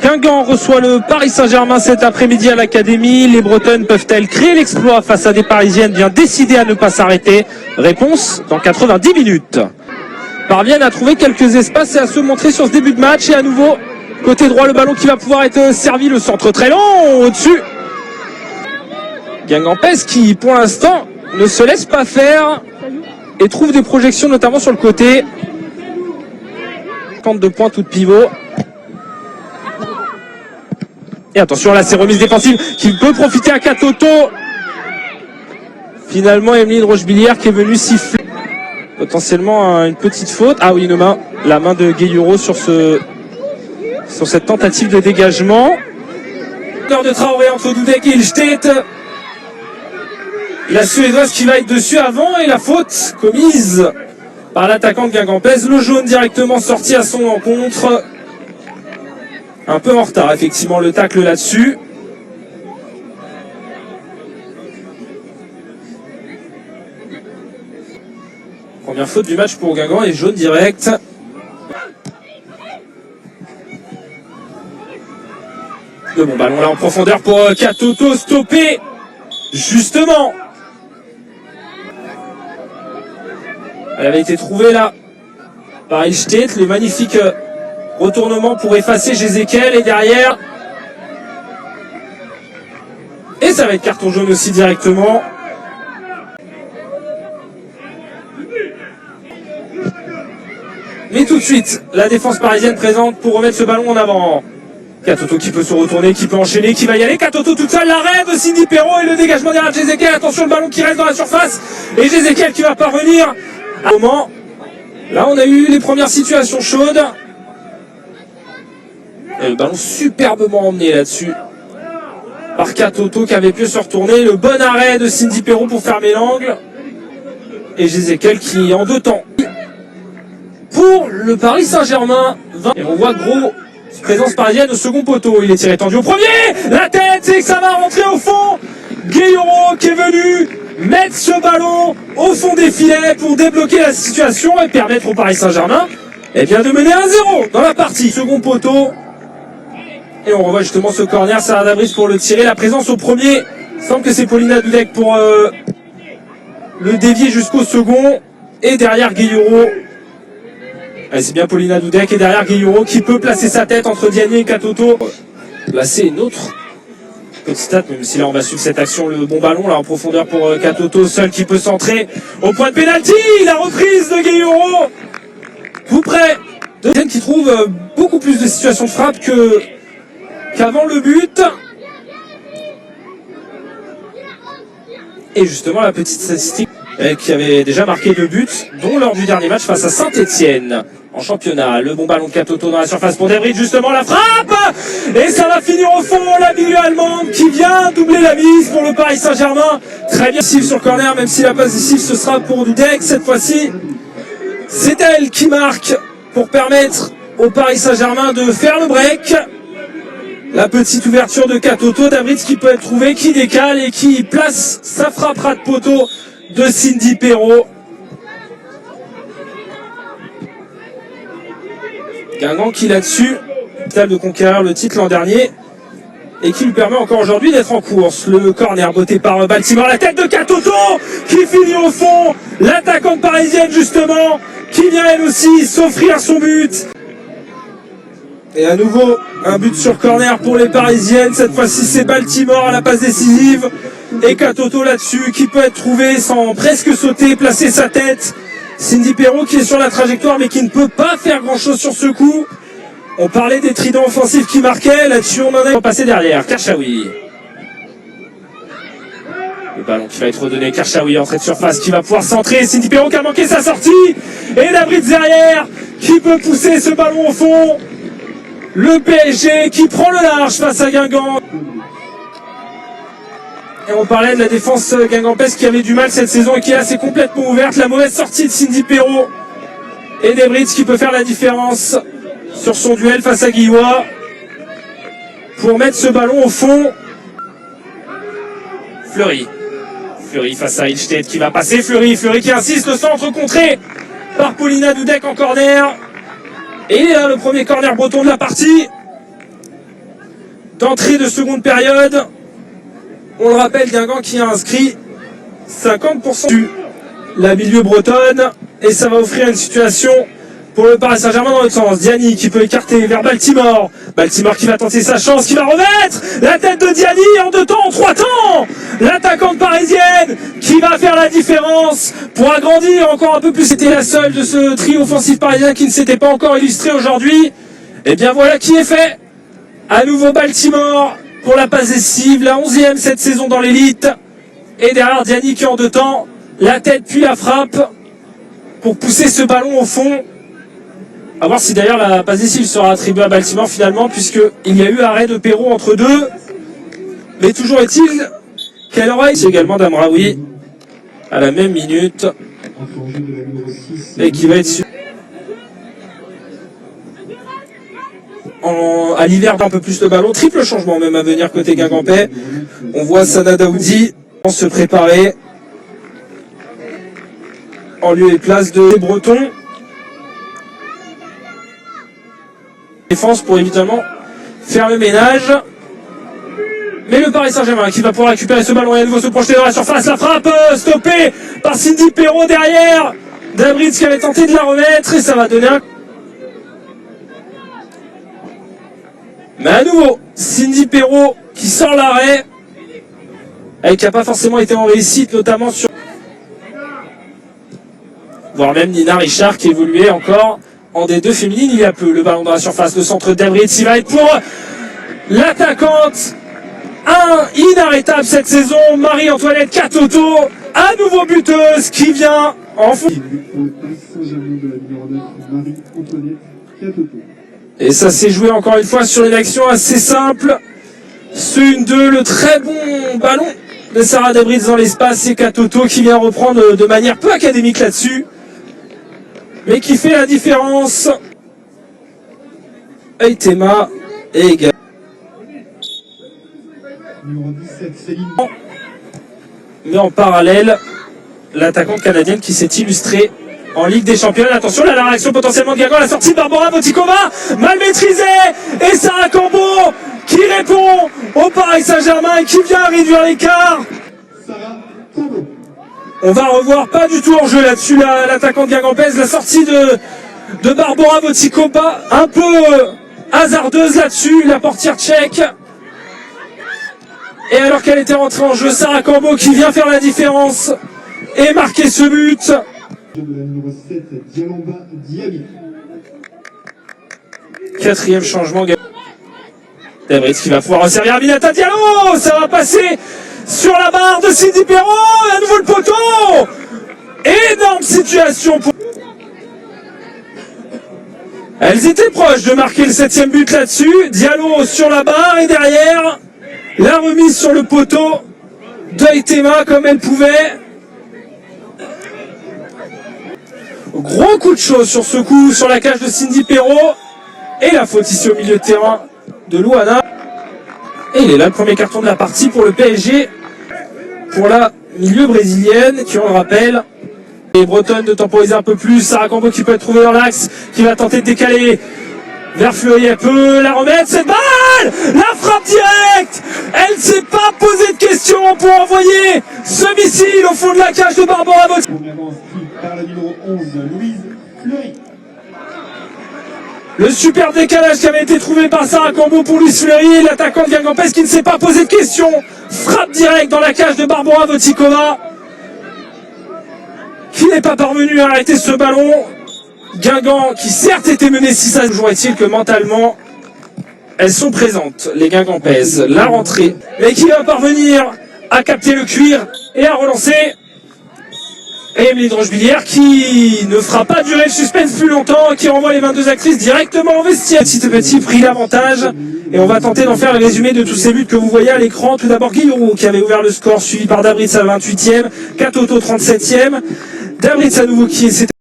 Guingamp reçoit le Paris Saint-Germain cet après-midi à l'Académie. Les Bretonnes peuvent-elles créer l'exploit face à des Parisiennes bien décidées à ne pas s'arrêter? Réponse dans 90 minutes. Parviennent à trouver quelques espaces et à se montrer sur ce début de match. Et à nouveau, côté droit, le ballon qui va pouvoir être servi. Le centre très long au-dessus. Guingampès qui, pour l'instant, ne se laisse pas faire et trouve des projections notamment sur le côté. 52 points, tout de pivot. Et attention, là, c'est remise défensive qui peut profiter à Katoto. Finalement, Emeline Rochebillière qui est venue siffler. Potentiellement une petite faute. Ah oui, une main. La main de Gueyuro sur cette tentative de dégagement. Heure de Traoré entre Dudek et Ilstedt. La Suédoise qui va être dessus avant et la faute commise par l'attaquant de Guingampès. Le jaune directement sorti à son encontre. Un peu en retard, effectivement, le tacle là-dessus. Première faute du match pour Guingamp et jaune direct. Le bon ballon là en profondeur pour Katoto, stoppé justement. Elle avait été trouvée là par Ilstedt, le magnifique retournement pour effacer Jézéquel et derrière. Et ça va être carton jaune aussi directement. Mais tout de suite, la défense parisienne présente pour remettre ce ballon en avant. Katoto qui peut se retourner, qui peut enchaîner, qui va y aller. Katoto toute seule, l'arrêt de Cindy Perrault et le dégagement derrière Jézéquel. Attention, le ballon qui reste dans la surface. Et Jézéquel qui va parvenir. À un moment, là on a eu les premières situations chaudes. Et le ballon superbement emmené là-dessus par Katoto qui avait pu se retourner. Le bon arrêt de Cindy Perrault pour fermer l'angle. Et Jézéquel qui en deux temps. Pour le Paris Saint-Germain. Et on voit gros présence parisienne au second poteau. Il est tiré tendu au premier. La tête et que ça va rentrer au fond. Gueyuro qui est venu mettre ce ballon au fond des filets pour débloquer la situation et permettre au Paris Saint-Germain de mener 1-0 dans la partie. Second poteau. Et on revoit justement ce corner. Sarah Dabris pour le tirer. La présence au premier. Il semble que c'est Paulina Dudek pour le dévier jusqu'au second. Et derrière Gueyuro. C'est bien Paulina Dudek et derrière Gueyuro qui peut placer sa tête entre Diani et Katoto. Placer une autre petite stat, même si là on va suivre cette action, le bon ballon là en profondeur pour Katoto, seul qui peut centrer au point de pénalty. La reprise de Gueyuro. Tout près de Diani qui trouve beaucoup plus de situations de frappe qu'avant le but. Et justement la petite statistique qui avait déjà marqué 2 buts, dont lors du dernier match face à Saint-Etienne en championnat. Le bon ballon de Katoto dans la surface pour Debrid, justement la frappe. Et ça va finir au fond, la milieu allemande qui vient doubler la mise pour le Paris Saint-Germain. Très bien décisif sur corner, même si la passe décisive ce sera pour Dudek. Cette fois-ci, c'est elle qui marque pour permettre au Paris Saint-Germain de faire le break. La petite ouverture de Katoto, Debrid qui peut être trouvé, qui décale et qui place sa frappe ras de poteau de Cindy Perrault. Guingamp qui là-dessus table de conquérir le titre l'an dernier et qui lui permet encore aujourd'hui d'être en course. Le corner botté par Baltimore, la tête de Katoto qui finit au fond. L'attaquante parisienne justement qui vient elle aussi s'offrir son but. Et à nouveau un but sur corner pour les parisiennes. Cette fois-ci c'est Baltimore à la passe décisive. Et Katoto là-dessus qui peut être trouvé sans presque sauter, placer sa tête. Cindy Perrault qui est sur la trajectoire mais qui ne peut pas faire grand chose sur ce coup. On parlait des tridents offensifs qui marquaient, là-dessus on en a passé derrière. Karchaoui. Le ballon qui va être redonné, Karchaoui entrée de surface qui va pouvoir centrer. Cindy Perrault qui a manqué sa sortie. Et Dabrid derrière qui peut pousser ce ballon au fond. Le PSG qui prend le large face à Guingamp. Et on parlait de la défense guingampesque qui avait du mal cette saison et qui est assez complètement ouverte. La mauvaise sortie de Cindy Perrault et Debrid qui peut faire la différence sur son duel face à Guillois pour mettre ce ballon au fond. Fleury. Fleury face à Ilstedt qui va passer. Fleury qui insiste, le centre contré par Paulina Dudek en corner. Et il est là le premier corner breton de la partie. D'entrée de seconde période. On le rappelle, Guingamp qui a inscrit 50% du la milieu bretonne. Et ça va offrir une situation pour le Paris Saint-Germain dans l'autre sens. Diani qui peut écarter vers Baltimore. Baltimore qui va tenter sa chance, qui va remettre la tête de Diani en 2 temps, en 3 temps. L'attaquante parisienne qui va faire la différence pour agrandir encore un peu plus. C'était la seule de ce trio offensif parisien qui ne s'était pas encore illustré aujourd'hui. Et bien voilà qui est fait. À nouveau Baltimore pour la passe décisive, la 11e cette saison dans l'élite. Et derrière Diani qui en 2 temps, la tête puis la frappe pour pousser ce ballon au fond. A voir si d'ailleurs la passe décisive sera attribuée à Baltimore finalement, puisqu'il y a eu arrêt de Perrault entre deux. Mais toujours est-il qu'elle aura ici également d'Amraoui à la même minute. Et qui va être sur... à l'hiver un peu plus le ballon. Triple changement même à venir côté Guingampais. On voit Sana Daoudi se préparer en lieu et place de Breton. Défense pour évidemment faire le ménage. Mais le Paris Saint-Germain qui va pouvoir récupérer ce ballon et à nouveau se projeter dans la surface. La frappe stoppée par Cindy Perrault derrière. Dabritz qui avait tenté de la remettre et ça va donner un... Mais à nouveau, Cindy Perrault qui sort l'arrêt et qui n'a pas forcément été en réussite, notamment sur... voire même Nina Richard qui évoluait encore en D2 féminine il y a peu. Le ballon dans la surface, le centre d'Abritz, il va être pour l'attaquante inarrêtable cette saison, Marie-Antoinette Katoto, à nouveau buteuse qui vient en fond. Et ça s'est joué encore une fois sur une action assez simple. Ce 1-2, le très bon ballon de Sarah Dabritz dans l'espace et Katoto qui vient reprendre de manière peu académique là-dessus, mais qui fait la différence. Eitema et également. Mais en parallèle, l'attaquante canadienne qui s'est illustrée en Ligue des Champions. Attention là, la réaction potentiellement de Guingamp, la sortie de Barbara Votikova, mal maîtrisée, et Sarah Cambo qui répond au Paris Saint-Germain et qui vient réduire l'écart. On va revoir pas du tout en jeu là-dessus l'attaquante guingampaise, la sortie de Barbara Votikova, un peu hasardeuse là-dessus, la portière tchèque. Et alors qu'elle était rentrée en jeu, Sarah Cambo qui vient faire la différence et marquer ce but. Quatrième changement. Dabritz qui va pouvoir resservir Aminata Diallo. Ça va passer sur la barre de Cindy Perrault. À nouveau le poteau. Énorme situation pour... Elles étaient proches de marquer le 7e but là-dessus. Diallo sur la barre et derrière la remise sur le poteau d'Aitema comme elle pouvait. Gros coup de chaud sur ce coup, sur la cage de Cindy Perrault. Et la faute ici au milieu de terrain de Luana. Et il est là le premier carton de la partie pour le PSG. Pour la milieu brésilienne qui, on le rappelle, est bretonne de temporiser un peu plus. Sarah Cambo qui peut être trouvée dans l'axe, qui va tenter de décaler vers Fleury. Elle peut la remettre, cette balle. La frappe directe. Elle ne s'est pas posé de questions pour envoyer ce missile au fond de la cage de Barbara Votikova. Par la numéro 11, Louise Fleury. Le super décalage qui avait été trouvé par Sarah Cambo pour Louise Fleury, l'attaquante guingampaise qui ne s'est pas posé de questions. Frappe directe dans la cage de Barbara Votikova, qui n'est pas parvenue à arrêter ce ballon. Guingamp qui certes était mené 6-1, toujours est-il que mentalement elles sont présentes, les guingampaises. La rentrée, mais qui va parvenir à capter le cuir et à relancer. Et Émilie Drochbilière qui ne fera pas durer le suspense plus longtemps, qui renvoie les 22 actrices directement au vestiaire. Petit pris l'avantage et on va tenter d'en faire le résumé de tous ces buts que vous voyez à l'écran. Tout d'abord Guillaume qui avait ouvert le score, suivi par Dabritz à la 28e, Katoto 37e, Dabritz à nouveau qui s'était